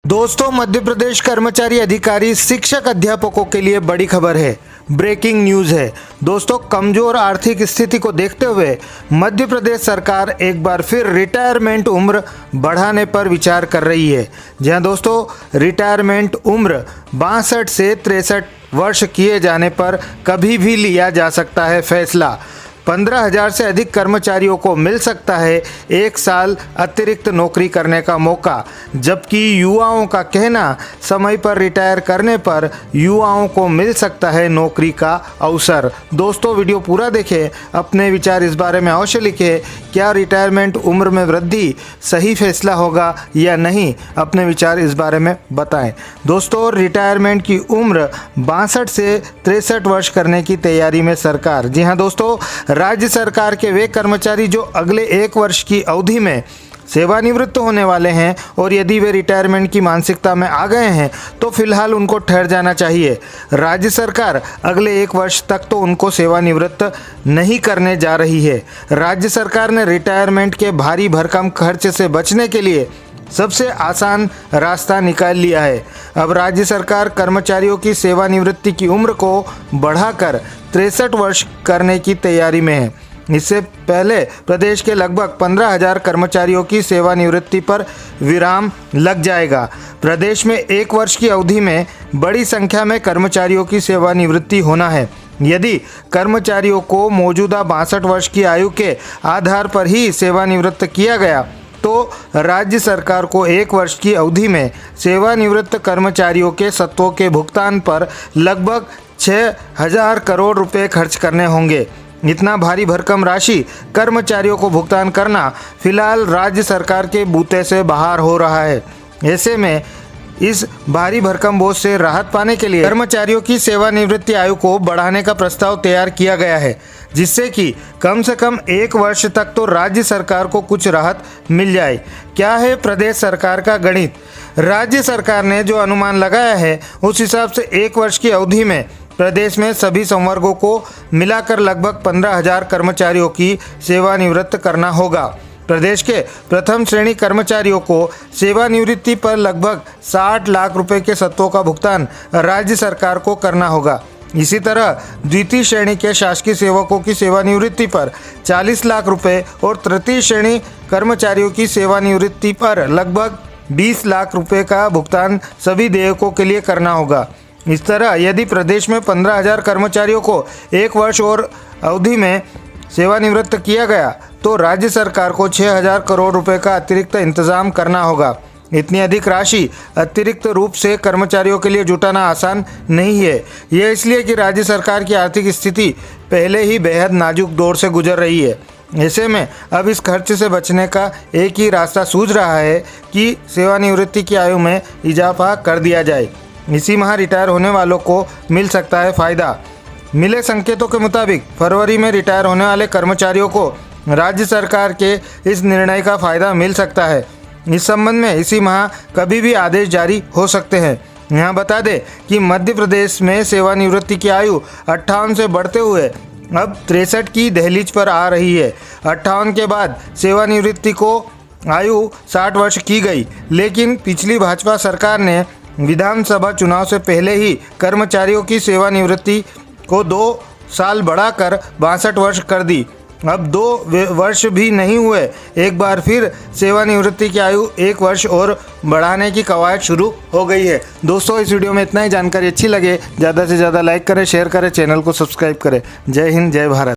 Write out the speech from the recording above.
दोस्तों, मध्य प्रदेश कर्मचारी अधिकारी शिक्षक अध्यापकों के लिए बड़ी खबर है। ब्रेकिंग न्यूज़ है दोस्तों। कमजोर आर्थिक स्थिति को देखते हुए मध्य प्रदेश सरकार एक बार फिर रिटायरमेंट उम्र बढ़ाने पर विचार कर रही है। जी हाँ दोस्तों, रिटायरमेंट उम्र 62 से 63 वर्ष किए जाने पर कभी भी लिया जा सकता है फैसला। 15,000 से अधिक कर्मचारियों को मिल सकता है 1 साल अतिरिक्त नौकरी करने का मौका, जबकि युवाओं का कहना समय पर रिटायर करने पर युवाओं को मिल सकता है नौकरी का अवसर। दोस्तों, वीडियो पूरा देखें, अपने विचार इस बारे में अवश्य लिखें। क्या रिटायरमेंट उम्र में वृद्धि सही फैसला होगा या नहीं, अपने विचार इस बारे में बताएं। दोस्तों, रिटायरमेंट की उम्र 62 से 63 वर्ष करने की तैयारी में सरकार। जी हाँ दोस्तों, राज्य सरकार के वे कर्मचारी जो अगले 1 वर्ष की अवधि में सेवानिवृत्त होने वाले हैं और यदि वे रिटायरमेंट की मानसिकता में आ गए हैं तो फिलहाल उनको ठहर जाना चाहिए। राज्य सरकार अगले 1 वर्ष तक तो उनको सेवानिवृत्त नहीं करने जा रही है। राज्य सरकार ने रिटायरमेंट के भारी भरकम खर्च से बचने के लिए सबसे आसान रास्ता निकाल लिया है। अब राज्य सरकार कर्मचारियों की सेवानिवृत्ति की उम्र को बढ़ाकर 63 वर्ष करने की तैयारी में है। इससे पहले प्रदेश के लगभग 15,000 कर्मचारियों की सेवानिवृत्ति पर विराम लग जाएगा। प्रदेश में 1 वर्ष की अवधि में बड़ी संख्या में कर्मचारियों की सेवानिवृत्ति होना है। यदि कर्मचारियों को मौजूदा 62 वर्ष की आयु के आधार पर ही सेवानिवृत्त किया गया तो राज्य सरकार को 1 वर्ष की अवधि में सेवानिवृत्त कर्मचारियों के सत्वों के भुगतान पर लगभग 6,000 करोड़ रुपए खर्च करने होंगे। इतना भारी भरकम राशि कर्मचारियों को भुगतान करना फिलहाल राज्य सरकार के बूते से बाहर हो रहा है। ऐसे में इस भारी भरकम बोझ से राहत पाने के लिए कर्मचारियों की सेवानिवृत्ति आयु को बढ़ाने का प्रस्ताव तैयार किया गया है, जिससे कि कम से कम 1 वर्ष तक तो राज्य सरकार को कुछ राहत मिल जाए। क्या है प्रदेश सरकार का गणित? राज्य सरकार ने जो अनुमान लगाया है उस हिसाब से 1 वर्ष की अवधि में प्रदेश में सभी संवर्गों को मिलाकर लगभग 15,000 कर्मचारियों की सेवानिवृत्त करना होगा। प्रदेश के प्रथम श्रेणी कर्मचारियों को सेवानिवृत्ति पर लगभग 60 लाख रुपए के सत्वों का भुगतान राज्य सरकार को करना होगा। इसी तरह द्वितीय श्रेणी के शासकीय सेवकों की सेवानिवृत्ति पर 40 लाख रुपए और तृतीय श्रेणी कर्मचारियों की सेवानिवृत्ति पर लगभग 20 लाख रुपए का भुगतान सभी देयकों के लिए करना होगा। इस तरह यदि प्रदेश में 15,000 कर्मचारियों को 1 वर्ष और अवधि में सेवानिवृत्त किया गया तो राज्य सरकार को 6,000 करोड़ रुपए का अतिरिक्त इंतजाम करना होगा। इतनी अधिक राशि अतिरिक्त रूप से कर्मचारियों के लिए जुटाना आसान नहीं है। यह इसलिए कि राज्य सरकार की आर्थिक स्थिति पहले ही बेहद नाजुक दौर से गुजर रही है। ऐसे में अब इस खर्च से बचने का एक ही रास्ता सूझ रहा है कि सेवानिवृत्ति की आयु में इजाफा कर दिया जाए। इसी माह रिटायर होने वालों को मिल सकता है फ़ायदा। मिले संकेतों के मुताबिक फरवरी में रिटायर होने वाले कर्मचारियों को राज्य सरकार के इस निर्णय का फ़ायदा मिल सकता है। इस संबंध में इसी माह कभी भी आदेश जारी हो सकते हैं। यहाँ बता दें कि मध्य प्रदेश में सेवानिवृत्ति की आयु 58 से बढ़ते हुए अब 63 की दहलीज पर आ रही है। 58 के बाद सेवानिवृत्ति को आयु 60 वर्ष की गई, लेकिन पिछली भाजपा सरकार ने विधानसभा चुनाव से पहले ही कर्मचारियों की सेवानिवृत्ति को 2 साल बढ़ाकर 62 वर्ष कर दी। अब 2 वर्ष भी नहीं हुए, एक बार फिर सेवानिवृत्ति की आयु 1 वर्ष और बढ़ाने की कवायद शुरू हो गई है। दोस्तों, इस वीडियो में इतना ही। जानकारी अच्छी लगे ज़्यादा से ज़्यादा लाइक करें, शेयर करें, चैनल को सब्सक्राइब करें। जय हिंद, जय भारत।